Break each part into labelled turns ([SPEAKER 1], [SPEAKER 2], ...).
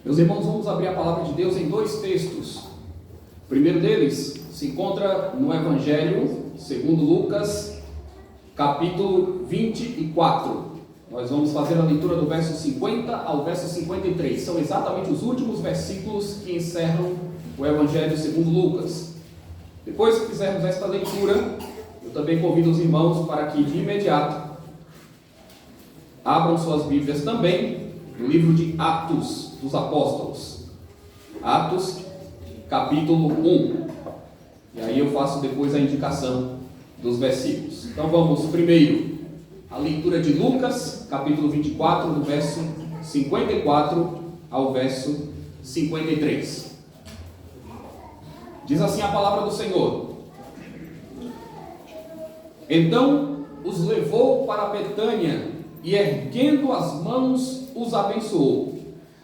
[SPEAKER 1] Meus irmãos, vamos abrir a palavra de Deus em dois textos. O primeiro deles se encontra no Evangelho segundo Lucas, capítulo 24. Nós vamos fazer a leitura do verso 50 ao verso 53. São exatamente os últimos versículos que encerram o Evangelho segundo Lucas. Depois que fizermos esta leitura, eu também convido os irmãos para que de imediato abram suas Bíblias também no livro de Atos dos Apóstolos. Atos, capítulo 1. E aí eu faço depois a indicação dos versículos. Então vamos primeiro a leitura de Lucas, capítulo 24, do verso 54 ao verso 53. Diz assim a palavra do Senhor: Então os levou para Betânia e, erguendo as mãos, os abençoou.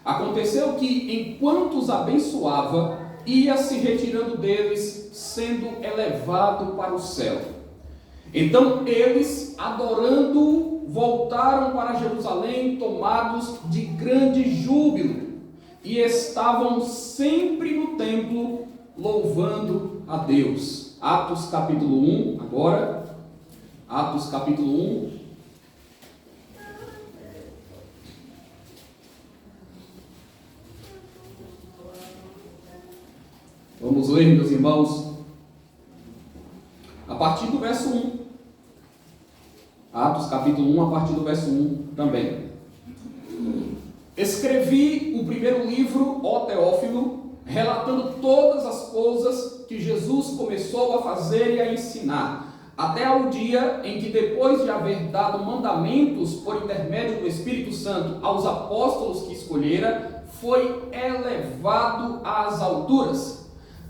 [SPEAKER 1] Aconteceu que, enquanto os abençoava, ia se retirando deles, sendo elevado para o céu. Então eles, adorando-o, voltaram para Jerusalém, tomados de grande júbilo, e estavam sempre no templo, louvando a Deus. Atos capítulo 1, agora. Atos capítulo 1. Vamos ler, meus irmãos, a partir do verso 1. Atos capítulo 1, a partir do verso 1 também. Escrevi o primeiro livro, ó Teófilo, relatando todas as coisas que Jesus começou a fazer e a ensinar, até ao dia em que, depois de haver dado mandamentos por intermédio do Espírito Santo aos apóstolos que escolhera, foi elevado às alturas.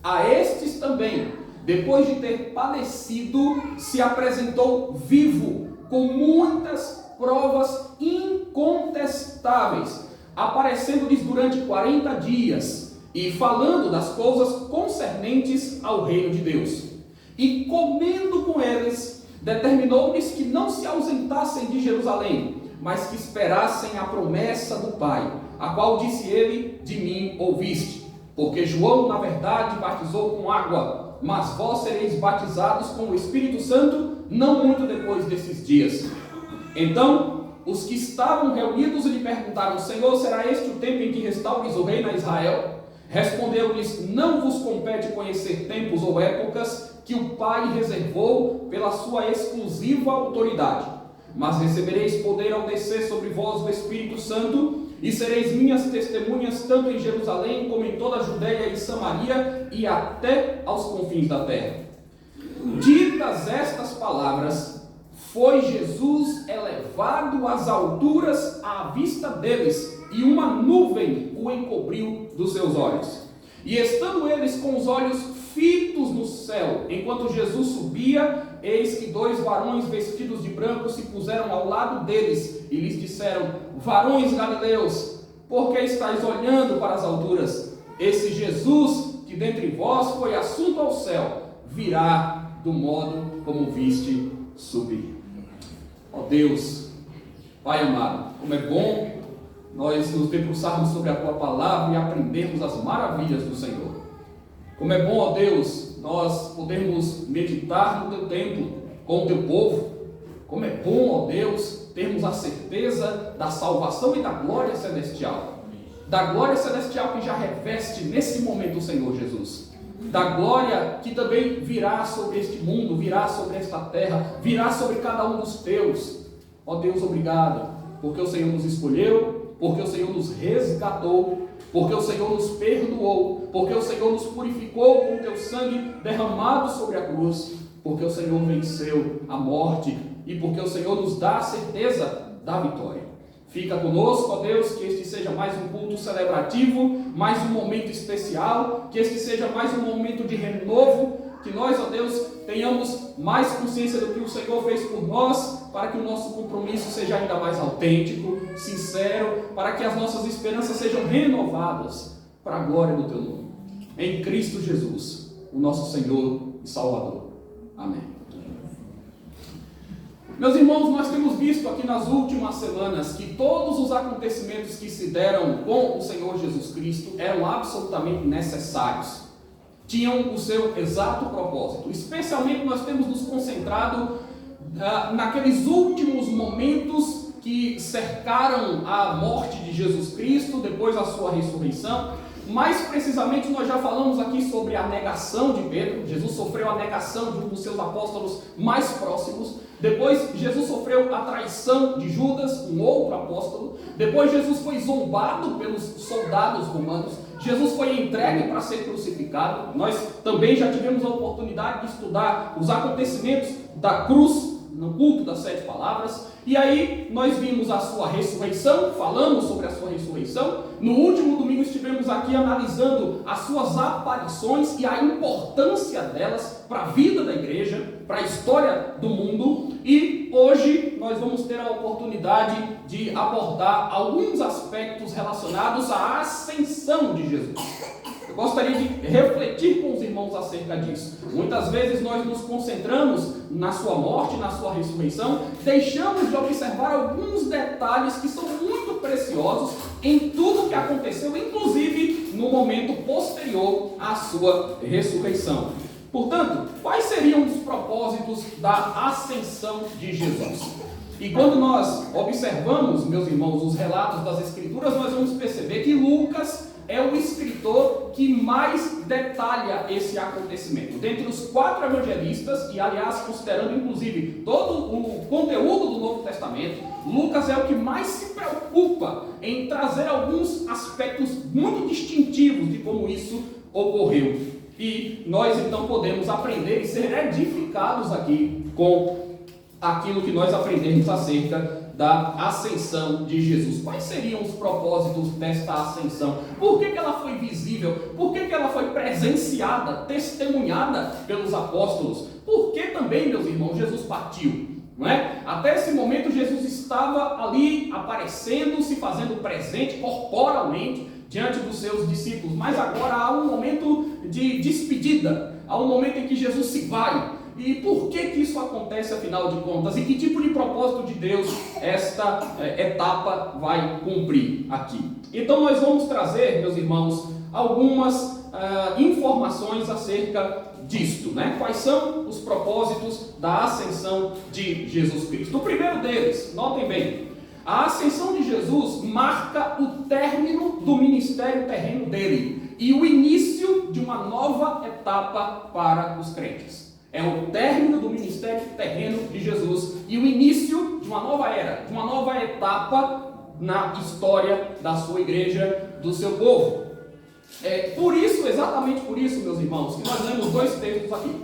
[SPEAKER 1] A estes também, depois de ter padecido, se apresentou vivo, com muitas provas incontestáveis, aparecendo-lhes durante 40 dias, e falando das coisas concernentes ao reino de Deus. E comendo com eles, determinou-lhes que não se ausentassem de Jerusalém, mas que esperassem a promessa do Pai, a qual disse ele: de mim ouviste. Porque João, na verdade, batizou com água, mas vós sereis batizados com o Espírito Santo, não muito depois desses dias. Então, os que estavam reunidos lhe perguntaram: Senhor, será este o tempo em que restaures o reino a Israel? Respondeu-lhes: não vos compete conhecer tempos ou épocas que o Pai reservou pela sua exclusiva autoridade. Mas recebereis poder ao descer sobre vós o Espírito Santo, e sereis minhas testemunhas tanto em Jerusalém como em toda a Judeia e Samaria e até aos confins da terra. Ditas estas palavras, foi Jesus elevado às alturas à vista deles, e uma nuvem o encobriu dos seus olhos. E estando eles com os olhos fitos no céu, enquanto Jesus subia, eis que dois varões vestidos de branco se puseram ao lado deles e lhes disseram: varões galileus, por que estáis olhando para as alturas? Esse Jesus, que dentre vós foi assunto ao céu, virá do modo como viste subir. Ó Deus, Pai amado, como é bom nós nos debruçarmos sobre a Tua palavra e aprendermos as maravilhas do Senhor. Como é bom, ó Deus, nós podermos meditar no Teu templo com o Teu povo. Como é bom, ó Deus, termos a certeza da salvação e da glória celestial. Da glória celestial que já reveste nesse momento o Senhor Jesus. Da glória que também virá sobre este mundo, virá sobre esta terra, virá sobre cada um dos Teus. Ó Deus, obrigado, porque o Senhor nos escolheu, porque o Senhor nos resgatou, porque o Senhor nos perdoou, porque o Senhor nos purificou com o Teu sangue derramado sobre a cruz, porque o Senhor venceu a morte e porque o Senhor nos dá a certeza da vitória. Fica conosco, ó Deus, que este seja mais um culto celebrativo, mais um momento especial, que este seja mais um momento de renovo, que nós, ó Deus, tenhamos mais consciência do que o Senhor fez por nós, para que o nosso compromisso seja ainda mais autêntico, sincero, para que as nossas esperanças sejam renovadas para a glória do Teu nome. Em Cristo Jesus, o nosso Senhor e Salvador. Amém. Meus irmãos, nós temos visto aqui nas últimas semanas que todos os acontecimentos que se deram com o Senhor Jesus Cristo eram absolutamente necessários. Tinham o seu exato propósito. Especialmente nós temos nos concentrado naqueles últimos momentos que cercaram a morte de Jesus Cristo, depois a sua ressurreição. Mais precisamente, nós já falamos aqui sobre a negação de Pedro. Jesus sofreu a negação de um dos seus apóstolos mais próximos. Depois, Jesus sofreu a traição de Judas, um outro apóstolo. Depois, Jesus foi zombado pelos soldados romanos. Jesus foi entregue para ser crucificado. Nós também já tivemos a oportunidade de estudar os acontecimentos da cruz, no culto das 7 palavras. E aí nós vimos a sua ressurreição, falamos sobre a sua ressurreição. No último domingo estivemos aqui analisando as suas aparições e a importância delas para a vida da igreja, para a história do mundo. E hoje nós vamos ter a oportunidade de abordar alguns aspectos relacionados à ascensão de Jesus. Eu gostaria de refletir com os irmãos acerca disso. Muitas vezes nós nos concentramos na sua morte, na sua ressurreição, deixamos de observar alguns detalhes que são muito preciosos em tudo que aconteceu, inclusive no momento posterior à sua ressurreição. Portanto, quais seriam os propósitos da ascensão de Jesus? E quando nós observamos, meus irmãos, os relatos das Escrituras, nós vamos perceber que Lucas é o escritor que mais detalha esse acontecimento. Dentre os 4 evangelistas, e aliás, considerando inclusive todo o conteúdo do Novo Testamento, Lucas é o que mais se preocupa em trazer alguns aspectos muito distintivos de como isso ocorreu. E nós então podemos aprender e ser edificados aqui com aquilo que nós aprendemos acerca da ascensão de Jesus. Quais seriam os propósitos desta ascensão? Por que ela foi visível? Por que ela foi presenciada, testemunhada pelos apóstolos? Por que também, meus irmãos, Jesus partiu? Não é? Até esse momento Jesus estava ali aparecendo, se fazendo presente corporalmente diante dos seus discípulos, mas agora há um momento de despedida, há um momento em que Jesus se vai. E por que isso acontece, afinal de contas? E que tipo de propósito de Deus esta etapa vai cumprir aqui? Então nós vamos trazer, meus irmãos, algumas informações acerca disto, né? Quais são os propósitos da ascensão de Jesus Cristo? O primeiro deles, notem bem, a ascensão de Jesus marca o término do ministério terreno dele e o início de uma nova etapa para os crentes. É o término do ministério terreno de Jesus e o início de uma nova era, de uma nova etapa na história da sua igreja, do seu povo. Por isso, exatamente por isso, meus irmãos, que nós lemos 2 textos aqui.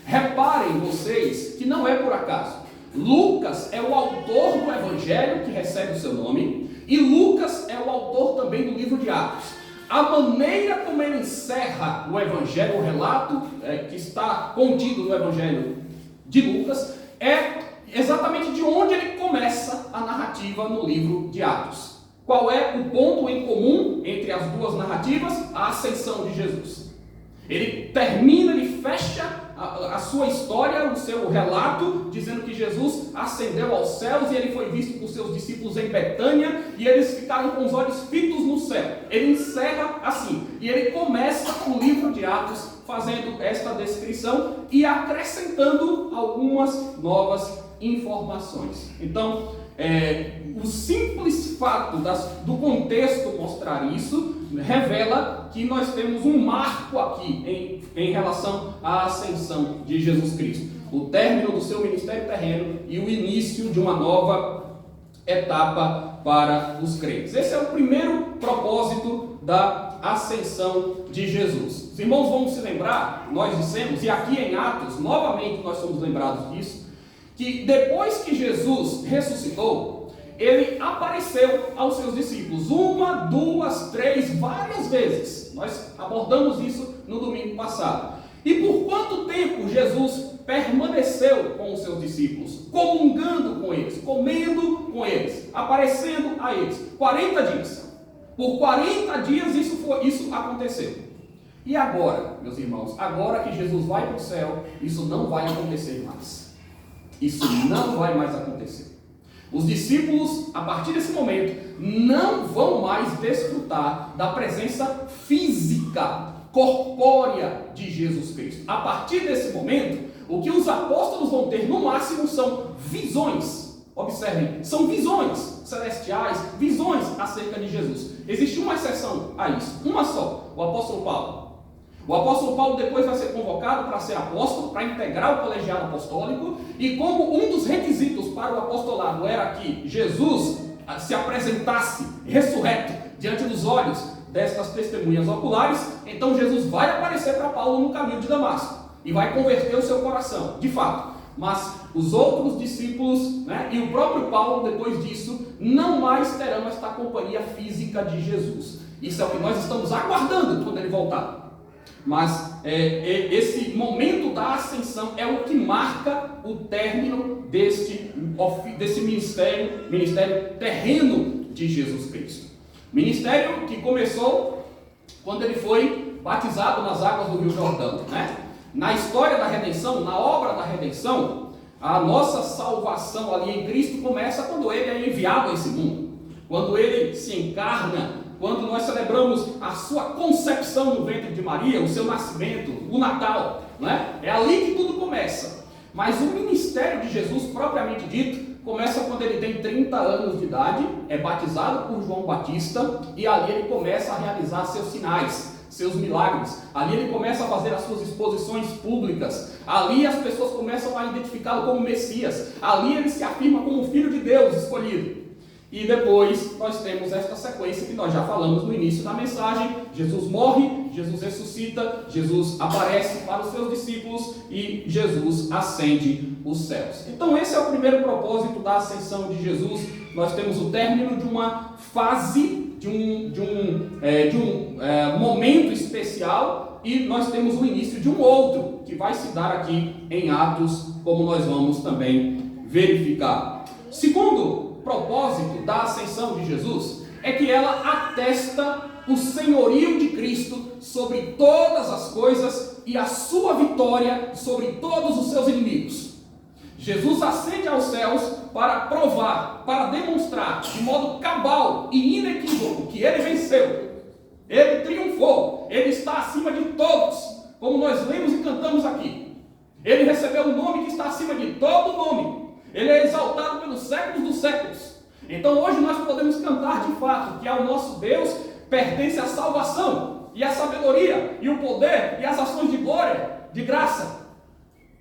[SPEAKER 1] Reparem vocês que não é por acaso. Lucas é o autor do evangelho que recebe o seu nome e Lucas é o autor também do livro de Atos. A maneira como ele encerra o evangelho, o relato que está contido no evangelho de Lucas, é exatamente de onde ele começa a narrativa no livro de Atos. Qual é o ponto em comum entre as duas narrativas? A ascensão de Jesus. Ele termina, ele fecha a sua história, o seu relato, dizendo que Jesus ascendeu aos céus e ele foi visto por seus discípulos em Betânia e eles ficaram com os olhos fitos no céu. Ele encerra assim e ele começa o livro de Atos fazendo esta descrição e acrescentando algumas novas informações. Então, o simples fato do contexto mostrar isso revela que nós temos um marco aqui em relação à ascensão de Jesus Cristo. O término do seu ministério terreno e o início de uma nova etapa para os crentes. Esse é o primeiro propósito da ascensão de Jesus. Os irmãos vão se lembrar, nós dissemos, e aqui em Atos, novamente nós somos lembrados disso, que depois que Jesus ressuscitou, ele apareceu aos seus discípulos 1, 2, 3, várias vezes. Nós abordamos isso no domingo passado. E por quanto tempo Jesus permaneceu com os seus discípulos? Comungando com eles, comendo com eles, aparecendo a eles. 40 dias. Por 40 dias isso aconteceu. E agora, meus irmãos, agora que Jesus vai para o céu, isso não vai acontecer mais. Isso não vai mais acontecer. Os discípulos, a partir desse momento, não vão mais desfrutar da presença física, corpórea de Jesus Cristo. A partir desse momento, o que os apóstolos vão ter no máximo são visões. Observem, são visões celestiais, visões acerca de Jesus. Existe uma exceção a isso, uma só, o apóstolo Paulo. O apóstolo Paulo depois vai ser convocado para ser apóstolo, para integrar o colegiado apostólico, e como um dos requisitos para o apostolado era que Jesus se apresentasse ressurreto diante dos olhos destas testemunhas oculares, então Jesus vai aparecer para Paulo no caminho de Damasco e vai converter o seu coração, de fato. Mas os outros discípulos, né, e o próprio Paulo, depois disso, não mais terão esta companhia física de Jesus. Isso é o que nós estamos aguardando quando ele voltar. Mas esse momento da ascensão é o que marca o término desse ministério terreno de Jesus Cristo. Ministério que começou quando ele foi batizado nas águas do Rio Jordão, né? Na história da redenção, na obra da redenção, a nossa salvação ali em Cristo começa quando ele é enviado a esse mundo, quando ele se encarna, quando nós celebramos a sua concepção no ventre de Maria, o seu nascimento, o Natal, né? É ali que tudo começa. Mas o ministério de Jesus, propriamente dito, começa quando ele tem 30 anos de idade, é batizado por João Batista, e ali ele começa a realizar seus sinais, seus milagres. Ali ele começa a fazer as suas exposições públicas. Ali as pessoas começam a identificá-lo como Messias. Ali ele se afirma como Filho de Deus escolhido. E depois nós temos esta sequência que nós já falamos no início da mensagem. Jesus morre, Jesus ressuscita, Jesus aparece para os seus discípulos e Jesus ascende os céus. Então esse é o primeiro propósito da ascensão de Jesus. Nós temos o término de uma fase, de um momento especial, e nós temos o início de um outro, que vai se dar aqui em Atos, como nós vamos também verificar. Segundo propósito da ascensão de Jesus é que ela atesta o senhorio de Cristo sobre todas as coisas e a sua vitória sobre todos os seus inimigos. Jesus ascende aos céus para provar, para demonstrar de modo cabal e inequívoco que ele venceu, ele triunfou, ele está acima de todos, como nós lemos e cantamos aqui. Ele recebeu o nome que está acima de todo nome. Ele é exaltado pelos séculos dos séculos. Então hoje nós podemos cantar de fato que ao nosso Deus pertence a salvação, e a sabedoria, e o poder, e as ações de glória, de graça.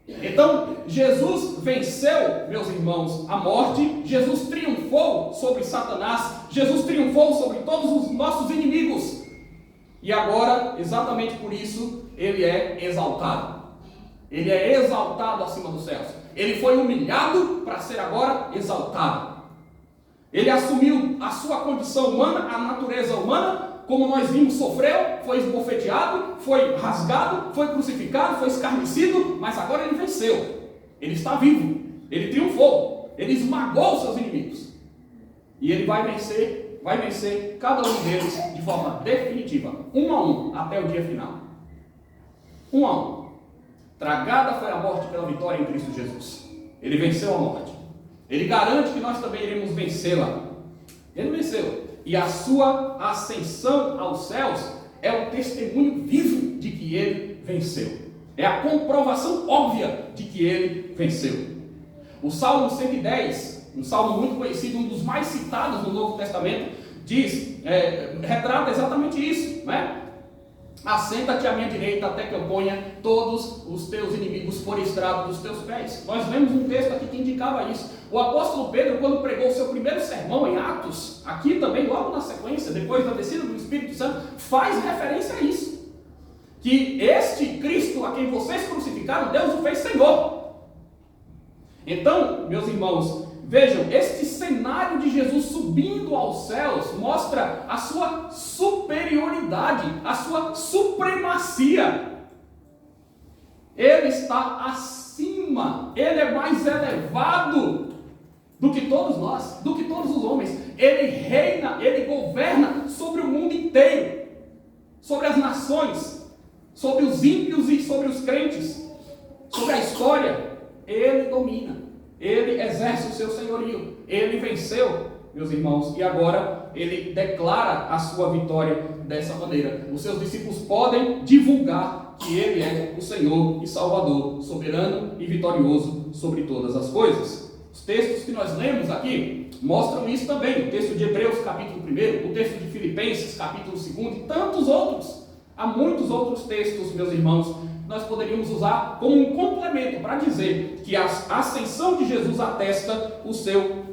[SPEAKER 1] Então Jesus venceu, meus irmãos, a morte. Jesus triunfou sobre Satanás. Jesus triunfou sobre todos os nossos inimigos. E agora, exatamente por isso, ele é exaltado. Ele é exaltado acima dos céus. Ele foi humilhado para ser agora exaltado. Ele assumiu a sua condição humana, a natureza humana, como nós vimos, sofreu, foi esbofeteado, foi rasgado, foi crucificado, foi escarnecido, mas agora ele venceu. Ele está vivo, ele triunfou, ele esmagou seus inimigos. E ele vai vencer cada um deles de forma definitiva, um a um, até o dia final. Um a um. Tragada foi a morte pela vitória em Cristo Jesus. Ele venceu a morte. Ele garante que nós também iremos vencê-la. Ele venceu. E a sua ascensão aos céus é o testemunho vivo de que ele venceu. É a comprovação óbvia de que ele venceu. O Salmo 110, um salmo muito conhecido, um dos mais citados no Novo Testamento, retrata exatamente isso, né? Assenta-te à minha direita até que eu ponha todos os teus inimigos por estrado dos teus pés. Nós lemos um texto aqui que indicava isso. O apóstolo Pedro, quando pregou o seu primeiro sermão em Atos, aqui também, logo na sequência, depois da descida do Espírito Santo, faz referência a isso. Que este Cristo a quem vocês crucificaram, Deus o fez Senhor. Então, meus irmãos, vejam, este cenário de Jesus subindo aos céus mostra a sua superioridade, a sua supremacia. Ele está acima, ele é mais elevado do que todos nós, do que todos os homens. Ele reina, ele governa sobre o mundo inteiro, sobre as nações, sobre os ímpios e sobre os crentes, sobre a história. Ele domina. ele exerce o seu senhorio, ele venceu, meus irmãos, e agora ele declara a sua vitória dessa maneira. Os seus discípulos podem divulgar que ele é o Senhor e Salvador, soberano e vitorioso sobre todas as coisas. Os textos que nós lemos aqui mostram isso também. O texto de Hebreus, capítulo 1, o texto de Filipenses, capítulo 2 e tantos outros. Há muitos outros textos, meus irmãos, nós poderíamos usar como um complemento para dizer que a ascensão de Jesus atesta o seu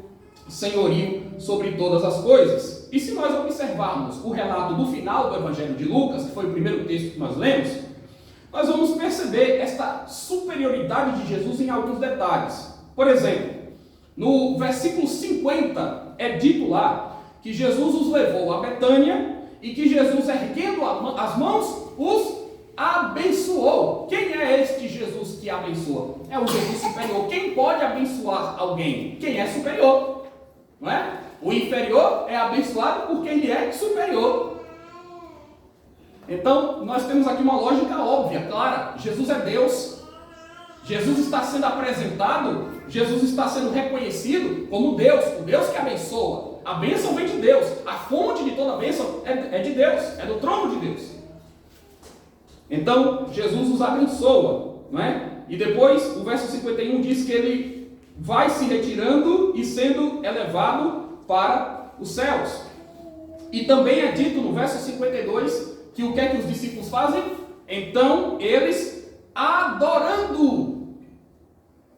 [SPEAKER 1] senhorio sobre todas as coisas. E se nós observarmos o relato do final do Evangelho de Lucas, que foi o primeiro texto que nós lemos, nós vamos perceber esta superioridade de Jesus em alguns detalhes. Por exemplo, no versículo 50 é dito lá que Jesus os levou a Betânia e que Jesus, erguendo as mãos, os abençoou. Quem é este Jesus que abençoa? É o Jesus superior. Quem pode abençoar alguém? Quem é superior, não é? O inferior é abençoado porque ele é superior. Então, nós temos aqui uma lógica óbvia, clara. Jesus é Deus. Jesus está sendo apresentado, Jesus está sendo reconhecido como Deus, o Deus que abençoa. A bênção vem de Deus. A fonte de toda a bênção é de Deus, é do trono de Deus. Então, Jesus os abençoa, não é? E depois, o verso 51 diz que ele vai se retirando e sendo elevado para os céus. E também é dito no verso 52 que o que é que os discípulos fazem? Então, eles adorando.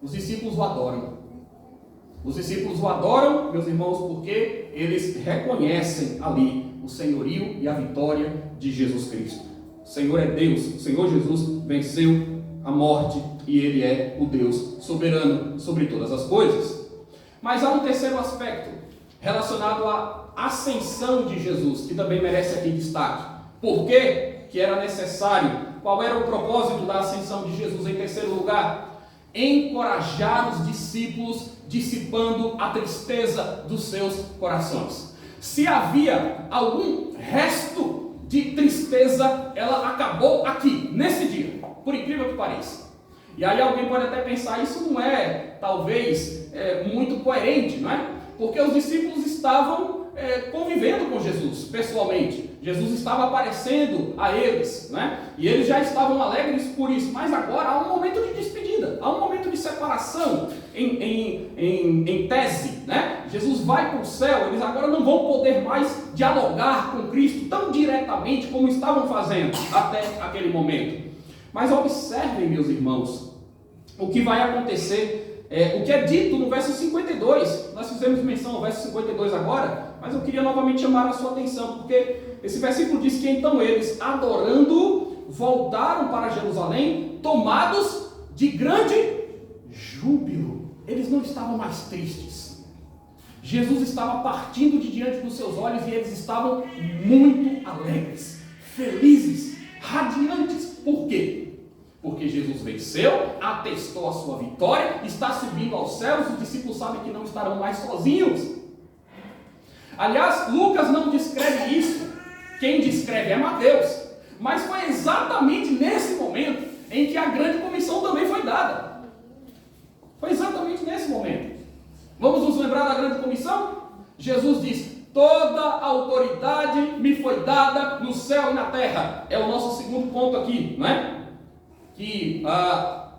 [SPEAKER 1] Os discípulos o adoram. Os discípulos o adoram, meus irmãos, porque eles reconhecem ali o senhorio e a vitória de Jesus Cristo. O Senhor é Deus, o Senhor Jesus venceu a morte e Ele é o Deus soberano sobre todas as coisas. Mas há um terceiro aspecto relacionado à ascensão de Jesus, que também merece aqui destaque. Por que era necessário? Qual era o propósito da ascensão de Jesus em terceiro lugar? Encorajar os discípulos, dissipando a tristeza dos seus corações. Se havia algum resto de tristeza, ela acabou aqui, nesse dia, por incrível que pareça. E aí alguém pode até pensar, isso não é, talvez, muito coerente, não é? Porque os discípulos estavam convivendo com Jesus, pessoalmente. Jesus estava aparecendo a eles, né? E eles já estavam alegres por isso. Mas agora há um momento de despedida, há um momento de separação em tese, né? Jesus vai para o céu, eles agora não vão poder mais dialogar com Cristo tão diretamente como estavam fazendo até aquele momento. Mas observem, meus irmãos, o que vai acontecer, o que é dito no verso 52. Nós fizemos menção ao verso 52 agora, mas eu queria novamente chamar a sua atenção, porque esse versículo diz que então eles, adorando, voltaram para Jerusalém, tomados de grande júbilo. Eles não estavam mais tristes. Jesus estava partindo de diante dos seus olhos e eles estavam muito alegres, felizes, radiantes. Por quê? Porque Jesus venceu, atestou a sua vitória, está subindo aos céus, os discípulos sabem que não estarão mais sozinhos. Aliás, Lucas não descreve isso, quem descreve é Mateus. Mas foi exatamente nesse momento em que a grande comissão também foi dada. Foi exatamente nesse momento. Vamos nos lembrar da grande comissão? Jesus disse: toda a autoridade me foi dada no céu e na terra. É o nosso segundo ponto aqui, não é? Que a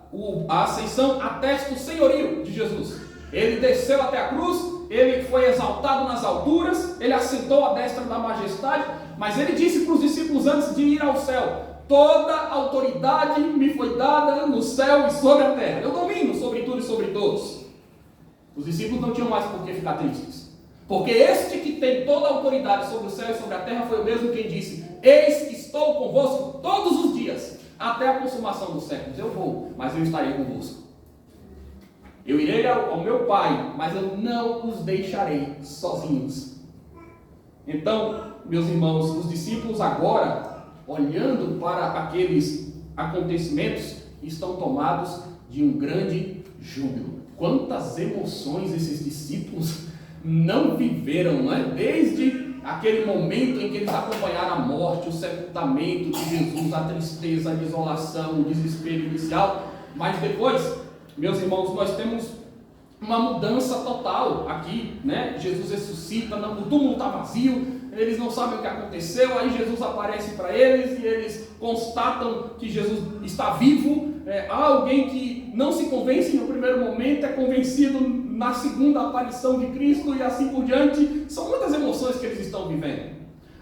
[SPEAKER 1] ascensão atesta o senhorio de Jesus. Ele desceu até a cruz, ele foi exaltado nas alturas, ele assentou à destra da majestade, mas ele disse para os discípulos antes de ir ao céu: toda a autoridade me foi dada no céu e sobre a terra. Eu domino sobre tudo e sobre todos. Os discípulos não tinham mais por que ficar tristes, porque este que tem toda a autoridade sobre o céu e sobre a terra foi o mesmo quem disse: eis que estou convosco todos os dias, até a consumação dos séculos. Eu vou, mas eu estarei convosco. Eu irei ao meu Pai, mas eu não os deixarei sozinhos. Então, meus irmãos, os discípulos agora, olhando para aqueles acontecimentos, estão tomados de um grande júbilo. Quantas emoções esses discípulos não viveram, não é? Desde aquele momento em que eles acompanharam a morte, o sepultamento de Jesus, a tristeza, a desolação, o desespero inicial. Mas depois, meus irmãos, nós temos uma mudança total aqui, né? Jesus ressuscita, o túmulo está vazio, eles não sabem o que aconteceu, aí Jesus aparece para eles e eles constatam que Jesus está vivo. Há alguém que não se convence no primeiro momento, é convencido na segunda aparição de Cristo e assim por diante. São muitas emoções que eles estão vivendo.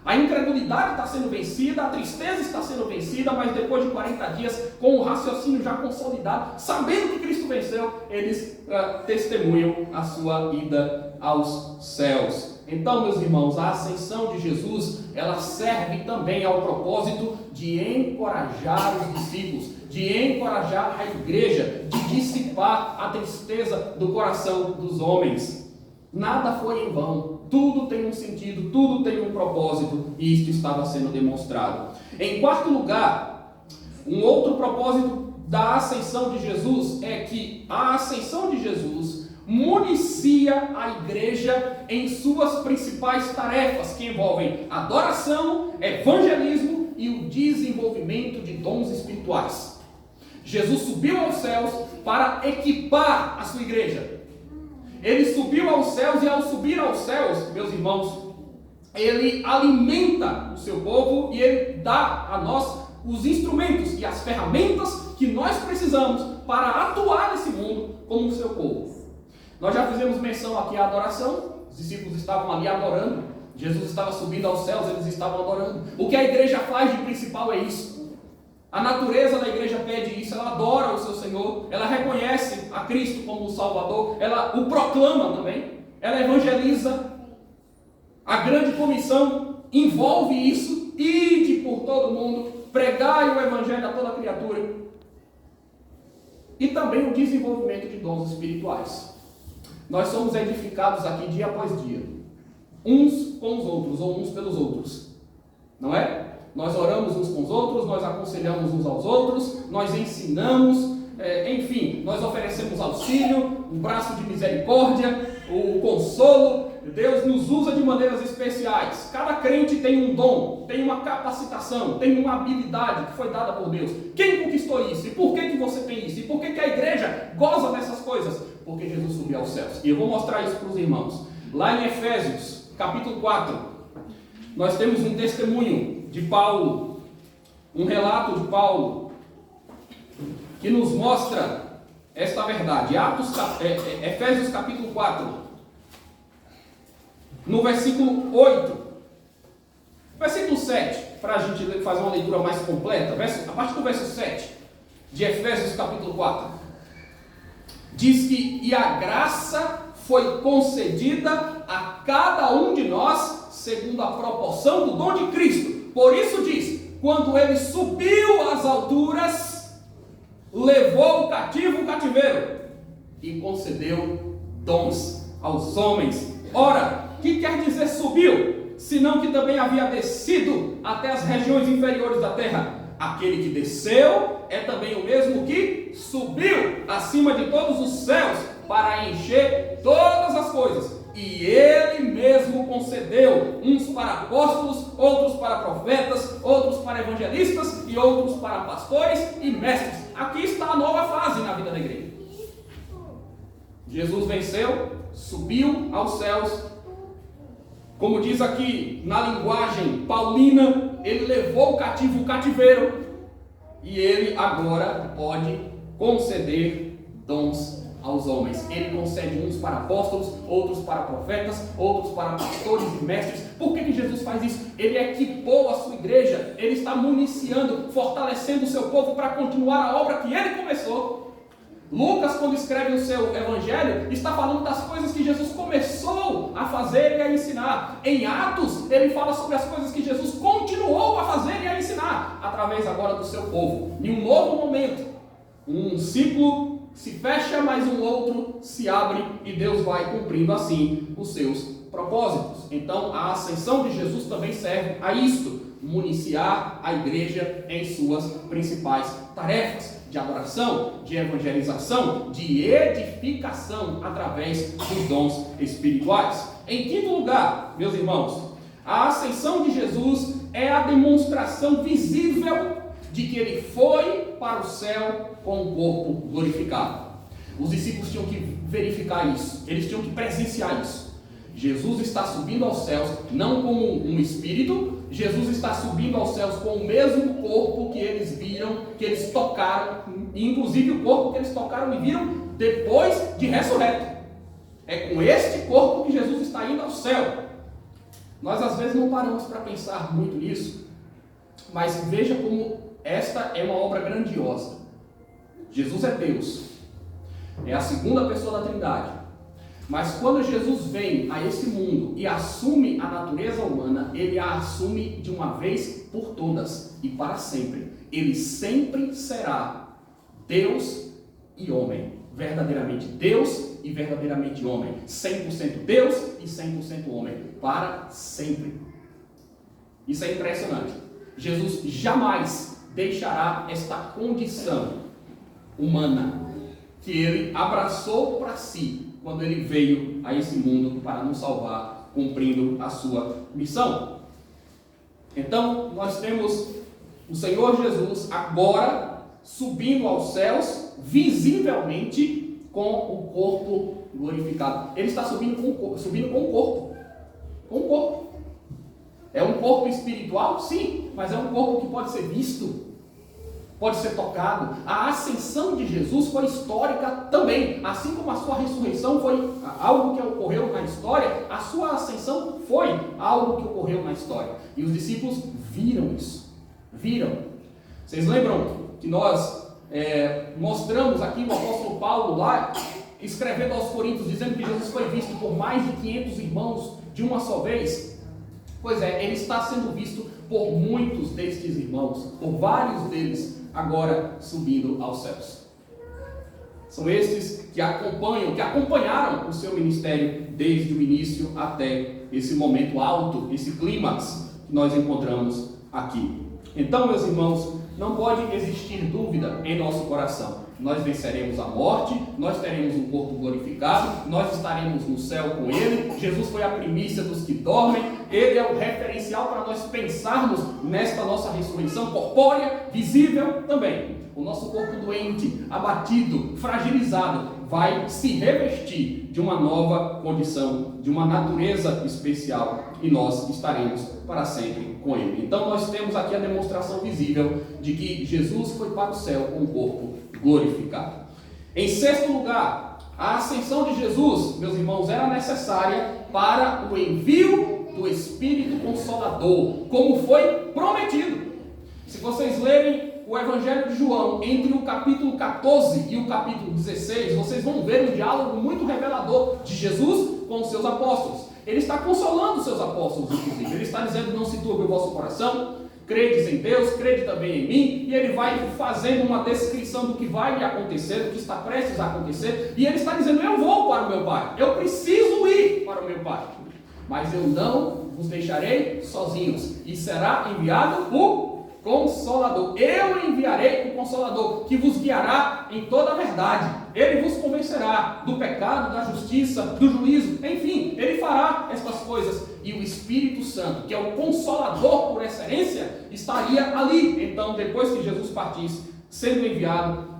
[SPEAKER 1] A incredulidade está sendo vencida, a tristeza está sendo vencida, mas depois de 40 dias, com o raciocínio já consolidado, sabendo que Cristo venceu, eles testemunham a sua ida aos céus. Então, meus irmãos, a ascensão de Jesus, ela serve também ao propósito de encorajar os discípulos, de encorajar a igreja, de dissipar a tristeza do coração dos homens. Nada foi em vão, tudo tem um sentido, tudo tem um propósito, e isto estava sendo demonstrado. Em quarto lugar, um outro propósito da ascensão de Jesus é que a ascensão de Jesus municia a igreja em suas principais tarefas, que envolvem adoração, evangelismo e o desenvolvimento de dons espirituais. Jesus subiu aos céus para equipar a sua igreja. Ele subiu aos céus e ao subir aos céus, meus irmãos, ele alimenta o seu povo e ele dá a nós os instrumentos e as ferramentas que nós precisamos para atuar nesse mundo como o seu povo. Nós já fizemos menção aqui à adoração, os discípulos estavam ali adorando, Jesus estava subindo aos céus, eles estavam adorando. O que a igreja faz de principal é isso. A natureza da igreja pede isso, ela adora o seu Senhor, ela reconhece a Cristo como o Salvador, ela o proclama também, ela evangeliza. A grande comissão envolve isso, ide por todo mundo, pregai o evangelho a toda criatura. E também o desenvolvimento de dons espirituais. Nós somos edificados aqui dia após dia, uns com os outros, ou uns pelos outros, não é? Nós oramos uns com os outros, nós aconselhamos uns aos outros, nós ensinamos, enfim, nós oferecemos auxílio, um braço de misericórdia, o consolo. Deus nos usa de maneiras especiais. Cada crente tem um dom, tem uma capacitação, tem uma habilidade que foi dada por Deus. Quem conquistou isso? E por que você tem isso? E por que a igreja goza dessas coisas? Porque Jesus subiu aos céus. E eu vou mostrar isso para os irmãos. Lá em Efésios, capítulo 4, nós temos um testemunho de Paulo, um relato de Paulo, que nos mostra esta verdade. Efésios capítulo 4, no versículo 8, versículo 7, para a gente fazer uma leitura mais completa, a partir do verso 7 de Efésios capítulo 4, diz que e a graça foi concedida a cada um de nós segundo a proporção do dom de Cristo. Por isso diz, quando ele subiu às alturas, levou o cativo o cativeiro e concedeu dons aos homens. Ora, o que quer dizer subiu? Senão que também havia descido até as regiões inferiores da terra. Aquele que desceu é também o mesmo que subiu acima de todos os céus para encher todas as coisas. E ele mesmo concedeu uns para apóstolos, outros para profetas, outros para evangelistas e outros para pastores e mestres. Aqui está a nova fase na vida da igreja. Jesus venceu, subiu aos céus. Como diz aqui na linguagem paulina, ele levou o cativo o cativeiro. E ele agora pode conceder dons aos homens. Ele concede uns para apóstolos, outros para profetas, outros para pastores e mestres. Por que Jesus faz isso? Ele equipou a sua igreja, ele está municiando, fortalecendo o seu povo para continuar a obra que ele começou. Lucas, quando escreve o seu evangelho, está falando das coisas que Jesus começou a fazer e a ensinar. Em Atos, ele fala sobre as coisas que Jesus continuou a fazer e a ensinar, através agora do seu povo. Em um novo momento, um ciclo se fecha, mas um outro se abre e Deus vai cumprindo assim os seus propósitos. Então a ascensão de Jesus também serve a isto, municiar a igreja em suas principais tarefas de adoração, de evangelização, de edificação através dos dons espirituais. Em quinto lugar, meus irmãos, a ascensão de Jesus é a demonstração visível de que ele foi para o céu com o corpo glorificado. Os discípulos tinham que verificar isso, eles tinham que presenciar isso. Jesus está subindo aos céus, não como um espírito, Jesus está subindo aos céus com o mesmo corpo que eles viram, que eles tocaram, inclusive o corpo que eles tocaram e viram depois de ressurreto. É com este corpo que Jesus está indo ao céu. Nós às vezes não paramos para pensar muito nisso, mas veja como esta é uma obra grandiosa. Jesus é Deus, é a segunda pessoa da Trindade. Mas quando Jesus vem a esse mundo e assume a natureza humana, ele a assume de uma vez por todas e para sempre. Ele sempre será Deus e homem, verdadeiramente Deus e verdadeiramente homem, 100% Deus e 100% homem, para sempre. Isso é impressionante. Jesus jamais deixará esta condição humana que ele abraçou para si quando ele veio a esse mundo para nos salvar, cumprindo a sua missão. Então, nós temos o Senhor Jesus agora subindo aos céus, visivelmente com o corpo glorificado. Ele está subindo com o corpo. Com o corpo. É um corpo espiritual? Sim, mas é um corpo que pode ser visto, pode ser tocado. A ascensão de Jesus foi histórica também. Assim como a sua ressurreição foi algo que ocorreu na história, a sua ascensão foi algo que ocorreu na história. E os discípulos viram isso. Viram. Vocês lembram que nós mostramos aqui o apóstolo Paulo lá, escrevendo aos Coríntios, dizendo que Jesus foi visto por mais de 500 irmãos de uma só vez? Pois é, ele está sendo visto por muitos destes irmãos, por vários deles, agora subindo aos céus. São estes que acompanharam o seu ministério desde o início até esse momento alto, esse clímax que nós encontramos aqui. Então, meus irmãos, não pode existir dúvida em nosso coração. Nós venceremos a morte, nós teremos um corpo glorificado, nós estaremos no céu com Ele. Jesus foi a primícia dos que dormem, Ele é o referencial para nós pensarmos nesta nossa ressurreição corpórea, visível também. O nosso corpo doente, abatido, fragilizado, vai se revestir de uma nova condição, de uma natureza especial, e nós estaremos para sempre com Ele. Então nós temos aqui a demonstração visível de que Jesus foi para o céu com o corpo glorificado. Em sexto lugar, a ascensão de Jesus, meus irmãos, era necessária para o envio do Espírito Consolador, como foi prometido. Se vocês lerem o Evangelho de João, entre o capítulo 14 e o capítulo 16, vocês vão ver um diálogo muito revelador de Jesus com os seus apóstolos. Ele está consolando os seus apóstolos, inclusive. Ele está dizendo: não se turbe o vosso coração, credes em Deus, crede também em mim. E ele vai fazendo uma descrição do que vai acontecer, do que está prestes a acontecer. E ele está dizendo: eu vou para o meu Pai, eu preciso ir para o meu Pai, mas eu não vos deixarei sozinhos, e será enviado o Consolador. Eu enviarei o Consolador, que vos guiará em toda a verdade. Ele vos convencerá do pecado, da justiça, do juízo. Enfim, ele fará estas coisas. E o Espírito Santo, que é o Consolador por excelência, estaria ali. Então, depois que Jesus partisse, sendo enviado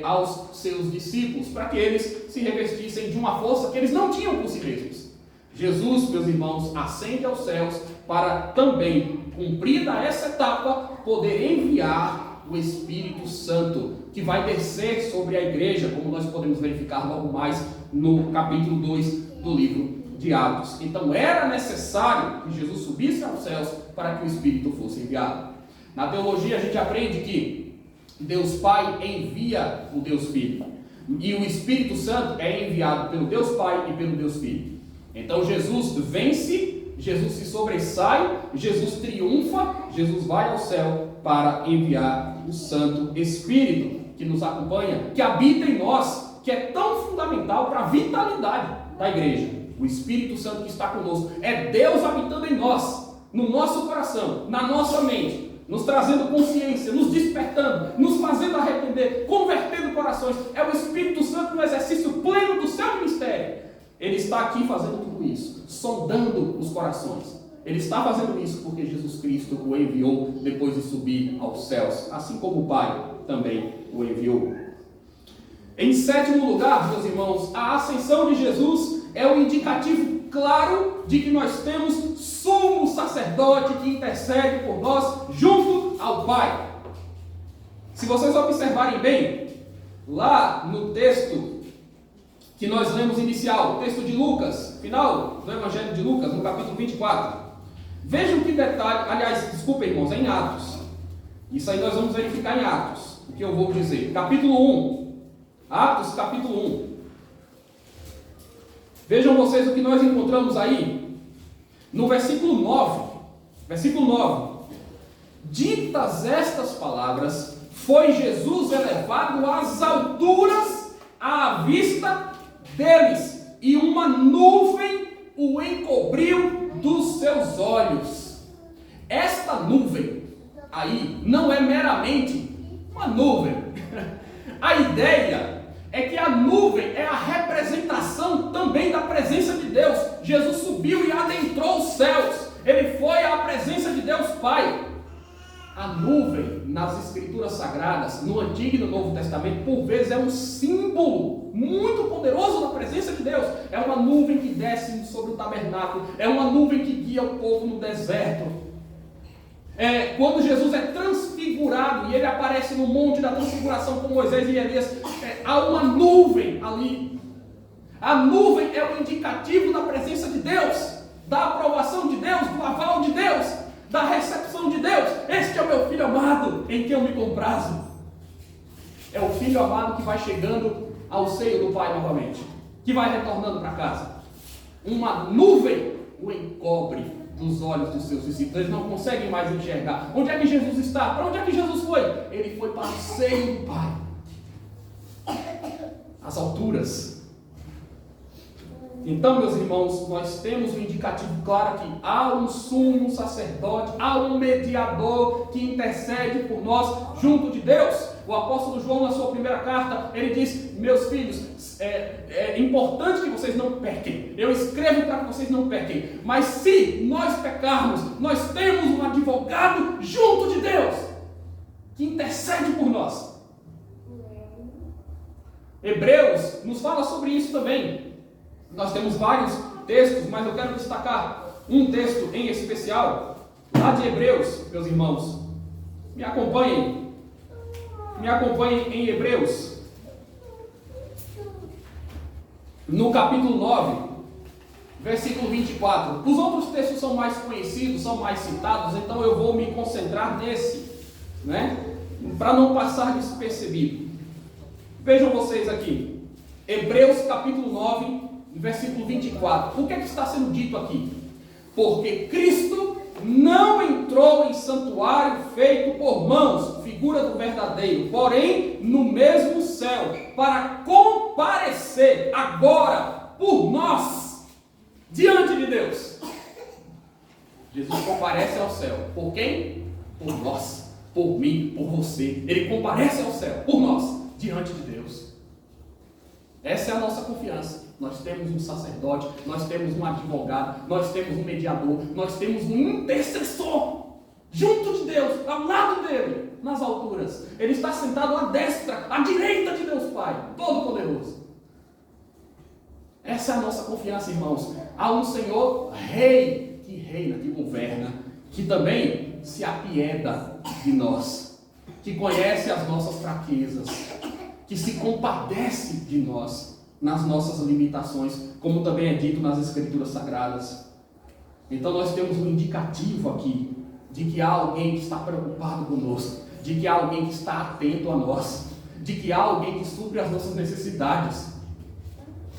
[SPEAKER 1] aos seus discípulos, para que eles se revestissem de uma força que eles não tinham por si mesmos. Jesus, meus irmãos, ascende aos céus para também, cumprida essa etapa, poder enviar o Espírito Santo, que vai descer sobre a igreja, como nós podemos verificar logo mais no capítulo 2 do livro de Atos. Então era necessário que Jesus subisse aos céus para que o Espírito fosse enviado. Na teologia a gente aprende que Deus Pai envia o Deus Filho, e o Espírito Santo é enviado pelo Deus Pai e pelo Deus Filho. Então Jesus vence, Jesus se sobressai, Jesus triunfa, Jesus vai ao céu para enviar o Santo Espírito que nos acompanha, que habita em nós, que é tão fundamental para a vitalidade da igreja. O Espírito Santo que está conosco é Deus habitando em nós, no nosso coração, na nossa mente, nos trazendo consciência, nos despertando, nos fazendo arrepender, convertendo corações. É o Espírito Santo no exercício pleno do seu ministério. Ele está aqui fazendo tudo isso, sondando os corações. Ele está fazendo isso porque Jesus Cristo o enviou depois de subir aos céus, assim como o Pai também o enviou. Em sétimo lugar, meus irmãos, a ascensão de Jesus é um indicativo claro de que nós temos sumo sacerdote que intercede por nós junto ao Pai. Se vocês observarem bem, lá no texto que nós lemos inicial, o texto de Lucas, final do Evangelho de Lucas, no capítulo 24, vejam que detalhe, aliás, desculpa irmãos, é em Atos. Isso aí nós vamos verificar em Atos, o que eu vou dizer. Capítulo 1, Atos capítulo 1. Vejam vocês o que nós encontramos aí, no versículo 9. Versículo 9. Ditas estas palavras, foi Jesus elevado às alturas à vista deles, e uma nuvem o encobriu dos seus olhos. Esta nuvem aí não é meramente uma nuvem. A ideia é que a nuvem é a representação também da presença de Deus. Jesus subiu e adentrou os céus. Ele foi à presença de Deus Pai. A nuvem, nas Escrituras Sagradas, no Antigo e no Novo Testamento, por vezes é um símbolo muito poderoso da presença de Deus. É uma nuvem que desce sobre o tabernáculo. É uma nuvem que guia o povo no deserto. Quando Jesus é transfigurado e ele aparece no monte da transfiguração com Moisés e Elias, há uma nuvem ali. A nuvem é o indicativo da presença de Deus, da aprovação de Deus, do aval de Deus, da recepção de Deus. Este é o meu filho amado, em quem eu me comprazo. É o filho amado que vai chegando ao seio do Pai novamente, que vai retornando para casa. Uma nuvem o encobre dos olhos dos seus discípulos. Eles não conseguem mais enxergar. Onde é que Jesus está? Para onde é que Jesus foi? Ele foi para o seio do Pai, às alturas. Então, meus irmãos, nós temos um indicativo claro aqui. Há um sumo sacerdote, há um mediador que intercede por nós junto de Deus. O apóstolo João, na sua primeira carta, ele diz: meus filhos, é importante que vocês não pequem. Eu escrevo para que vocês não pequem. Mas se nós pecarmos, nós temos um advogado junto de Deus que intercede por nós. Hebreus nos fala sobre isso também. Nós temos vários textos, mas eu quero destacar um texto em especial, lá de Hebreus, meus irmãos. Me acompanhem em Hebreus, no capítulo 9, versículo 24. Os outros textos são mais conhecidos, são mais citados, então eu vou me concentrar nesse, para não passar despercebido. Vejam vocês aqui, Hebreus capítulo 9, versículo 24. O que é que está sendo dito aqui? Porque Cristo não entrou em santuário feito por mãos, figura do verdadeiro, porém no mesmo céu, para comparecer agora por nós diante de Deus. Jesus comparece ao céu. Por quem? Por nós, por mim, por você. Ele comparece ao céu, por nós, diante de Deus. Essa é a nossa confiança. Nós temos um sacerdote, nós temos um advogado, nós temos um mediador, nós temos um intercessor junto de Deus, ao lado dele, nas alturas. Ele está sentado à destra, à direita de Deus Pai, Todo-Poderoso. Essa é a nossa confiança, irmãos. Há um Senhor Rei que reina, que governa, que também se apieda de nós, que conhece as nossas fraquezas, que se compadece de nós nas nossas limitações, como também é dito nas Escrituras Sagradas. Então nós temos um indicativo aqui de que há alguém que está preocupado conosco, de que há alguém que está atento a nós, de que há alguém que supre as nossas necessidades.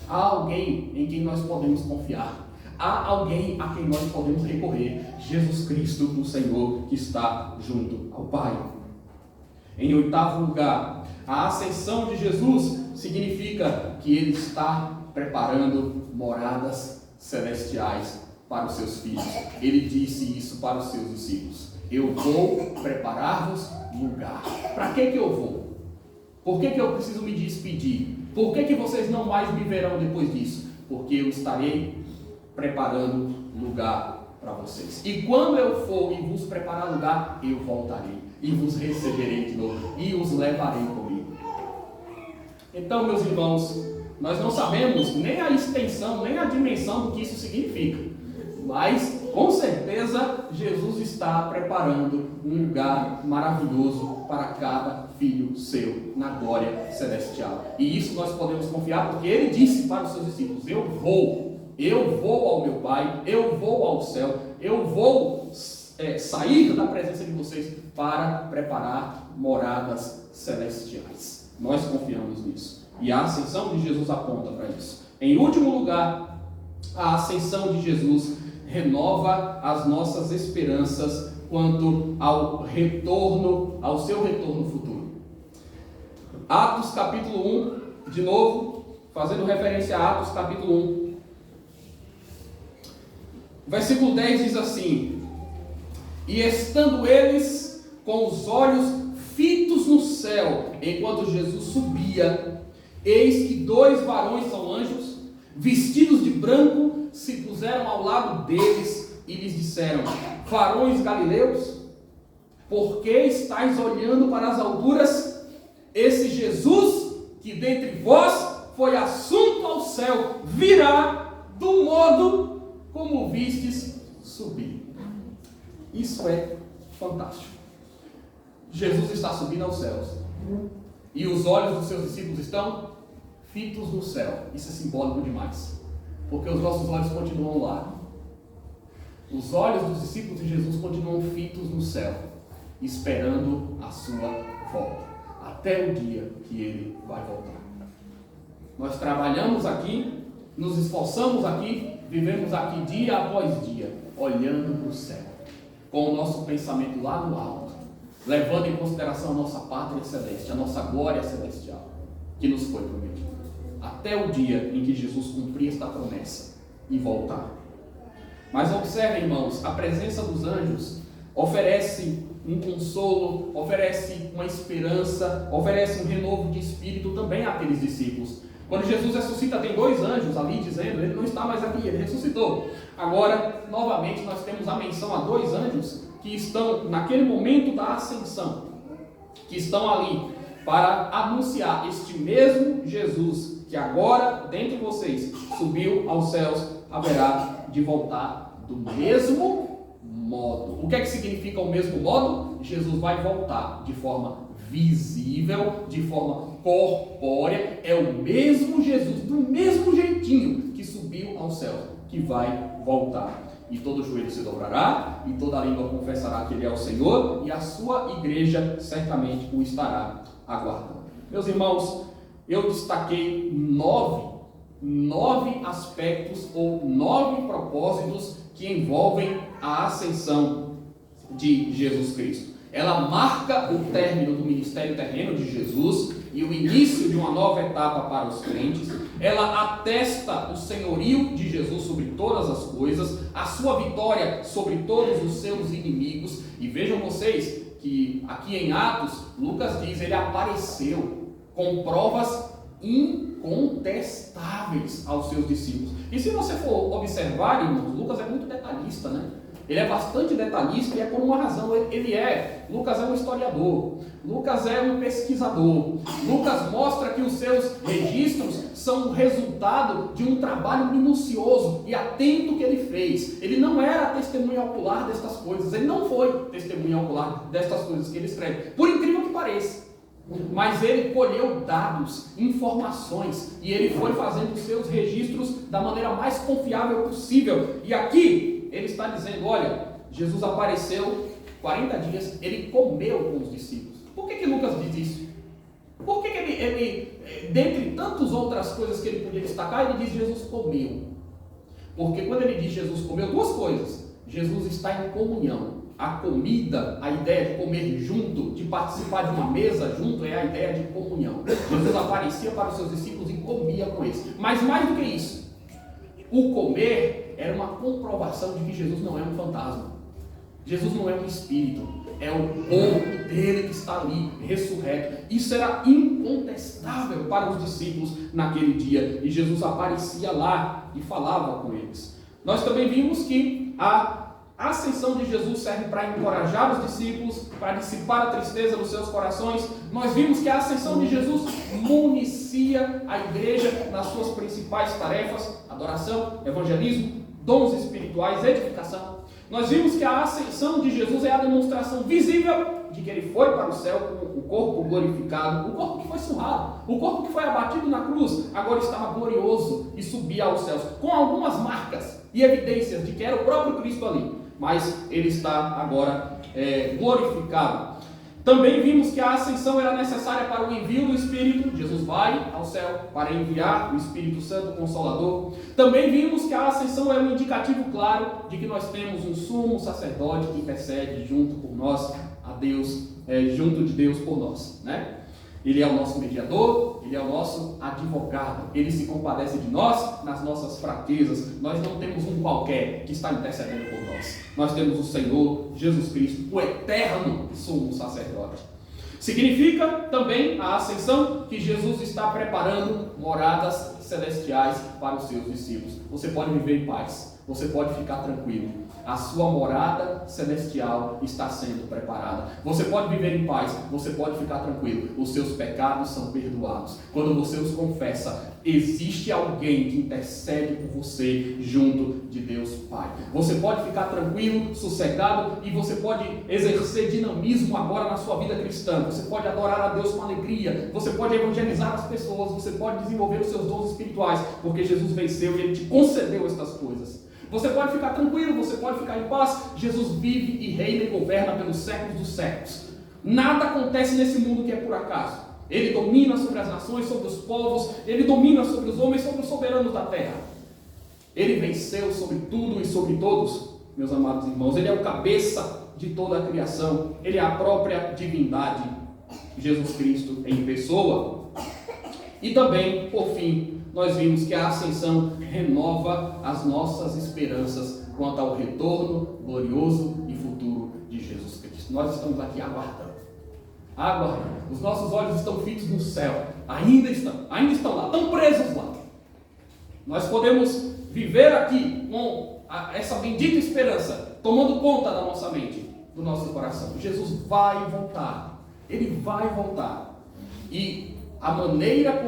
[SPEAKER 1] Há alguém em quem nós podemos confiar. Há alguém a quem nós podemos recorrer. Jesus Cristo, o Senhor, que está junto ao Pai. Em oitavo lugar, a ascensão de Jesus significa que Ele está preparando moradas celestiais para os seus filhos. Ele disse isso para os seus discípulos: eu vou preparar-vos lugar. Para que eu vou? Por que eu preciso me despedir? Por que vocês não mais me verão depois disso? Porque eu estarei preparando lugar para vocês. E quando eu for e vos preparar lugar, eu voltarei e vos receberei de novo e os levarei comigo. Então, meus irmãos, nós não sabemos nem a extensão, nem a dimensão do que isso significa. Mas, com certeza, Jesus está preparando um lugar maravilhoso para cada filho seu, na glória celestial. E isso nós podemos confiar, porque ele disse para os seus discípulos: eu vou ao meu Pai, eu vou ao céu, eu vou sair da presença de vocês para preparar moradas celestiais. Nós confiamos nisso. E a ascensão de Jesus aponta para isso. Em último lugar, a ascensão de Jesus renova as nossas esperanças quanto ao retorno, ao seu retorno futuro. Atos capítulo 1, de novo, fazendo referência a Atos capítulo 1. Versículo 10 diz assim: e estando eles com os olhos fitos no céu, enquanto Jesus subia, eis que 2 varões, são anjos, vestidos de branco, se puseram ao lado deles e lhes disseram: varões galileus, por que estáis olhando para as alturas? Esse Jesus que dentre vós foi assunto ao céu, virá do modo como vistes subir. Isso é fantástico. Jesus está subindo aos céus e os olhos dos seus discípulos estão fitos no céu. Isso é simbólico demais, porque os nossos olhos continuam lá. Os olhos dos discípulos de Jesus continuam fitos no céu, esperando a sua volta, até o dia que ele vai voltar. Nós trabalhamos aqui, nos esforçamos aqui, vivemos aqui dia após dia, olhando para o céu, com o nosso pensamento lá no alto, levando em consideração a nossa pátria celeste, a nossa glória celestial, que nos foi prometida, até o dia em que Jesus cumprir esta promessa e voltar. Mas observem, irmãos, a presença dos anjos oferece um consolo, oferece uma esperança, oferece um renovo de espírito também àqueles discípulos. Quando Jesus ressuscita, tem 2 anjos ali dizendo: ele não está mais aqui, ele ressuscitou. Agora, novamente, nós temos a menção a 2 anjos que estão naquele momento da ascensão, que estão ali para anunciar este mesmo Jesus, que agora, dentre vocês, subiu aos céus, haverá de voltar do mesmo modo. O que é que significa o mesmo modo? Jesus vai voltar de forma visível, de forma corpórea. É o mesmo Jesus, do mesmo jeitinho que subiu aos céus, que vai voltar. E todo joelho se dobrará, e toda língua confessará que ele é o Senhor, e a sua igreja certamente o estará aguardando. Meus irmãos, eu destaquei 9 aspectos ou 9 propósitos que envolvem a ascensão de Jesus Cristo. Ela marca o término do ministério terreno de Jesus e o início de uma nova etapa para os crentes. Ela atesta o senhorio de Jesus sobre todas as coisas, a sua vitória sobre todos os seus inimigos. E vejam vocês que aqui em Atos, Lucas diz: ele apareceu com provas incontestáveis aos seus discípulos. E se você for observar, irmãos, Lucas é muito detalhista, né? Ele é bastante detalhista, e é por uma razão. Lucas é um historiador, Lucas é um pesquisador. Lucas mostra que os seus registros são o resultado de um trabalho minucioso e atento que ele fez. Ele não era testemunha ocular destas coisas, ele não foi testemunha ocular destas coisas que ele escreve, por incrível que pareça. Mas ele colheu dados, informações, e ele foi fazendo os seus registros da maneira mais confiável possível. E aqui ele está dizendo: olha, Jesus apareceu 40 dias, ele comeu com os discípulos. Por que Lucas diz isso? Por que ele, dentre tantas outras coisas que ele podia destacar, ele diz Jesus comeu? Porque quando ele diz Jesus comeu, 2 coisas: Jesus está em comunhão. A comida, a ideia de comer junto, de participar de uma mesa junto, é a ideia de comunhão. Jesus aparecia para os seus discípulos e comia com eles. Mas mais do que isso, o comer era uma comprovação de que Jesus não é um fantasma. Jesus não é um espírito, é o corpo dele que está ali, ressurreto. Isso era incontestável para os discípulos naquele dia. E Jesus aparecia lá e falava com eles. Nós também vimos que a A ascensão de Jesus serve para encorajar os discípulos, para dissipar a tristeza dos seus corações. Nós vimos que a ascensão de Jesus municia a igreja nas suas principais tarefas: adoração, evangelismo, dons espirituais, edificação. Nós vimos que a ascensão de Jesus é a demonstração visível de que ele foi para o céu com o corpo glorificado, o corpo que foi surrado, o corpo que foi abatido na cruz, agora estava glorioso e subia aos céus, com algumas marcas e evidências de que era o próprio Cristo ali, mas ele está agora glorificado. Também vimos que a ascensão era necessária para o envio do Espírito. Jesus vai ao céu para enviar o Espírito Santo Consolador. Também vimos que a ascensão é um indicativo claro de que nós temos um sumo sacerdote que intercede junto por nós, a Deus, junto de Deus por nós, né? Ele é o nosso mediador, ele é o nosso advogado, ele se compadece de nós nas nossas fraquezas. Nós não temos um qualquer que está intercedendo por nós. Nós temos o Senhor Jesus Cristo, o eterno sumo sacerdote. Significa também a ascensão que Jesus está preparando moradas celestiais para os seus discípulos. Você pode viver em paz, você pode ficar tranquilo. A sua morada celestial está sendo preparada. Você pode viver em paz, você pode ficar tranquilo. Os seus pecados são perdoados. Quando você os confessa, existe alguém que intercede por você junto de Deus Pai. Você pode ficar tranquilo, sossegado, e você pode exercer dinamismo agora na sua vida cristã. Você pode adorar a Deus com alegria, você pode evangelizar as pessoas, você pode desenvolver os seus dons espirituais, porque Jesus venceu e Ele te concedeu estas coisas. Você pode ficar tranquilo, você pode ficar em paz. Jesus vive e reina e governa pelos séculos dos séculos. Nada acontece nesse mundo que é por acaso. Ele domina sobre as nações, sobre os povos, ele domina sobre os homens, sobre os soberanos da terra. Ele venceu sobre tudo e sobre todos, meus amados irmãos. Ele é o cabeça de toda a criação. Ele é a própria divindade, Jesus Cristo em pessoa. E também, por fim, nós vimos que a ascensão renova as nossas esperanças quanto ao retorno glorioso e futuro de Jesus Cristo. Nós estamos aqui aguardando. Os nossos olhos estão fitos no céu. Ainda estão lá, estão presos lá. Nós podemos viver aqui com essa bendita esperança, tomando conta da nossa mente, do nosso coração. Jesus vai voltar. Ele vai voltar. E a maneira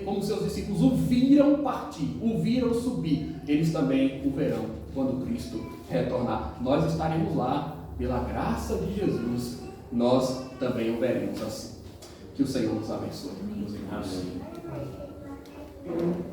[SPEAKER 1] como seus discípulos o viram partir, o viram subir, eles também o verão quando Cristo retornar. Nós estaremos lá, pela graça de Jesus, nós também o veremos assim. Que o Senhor nos abençoe, meus irmãos. Amém.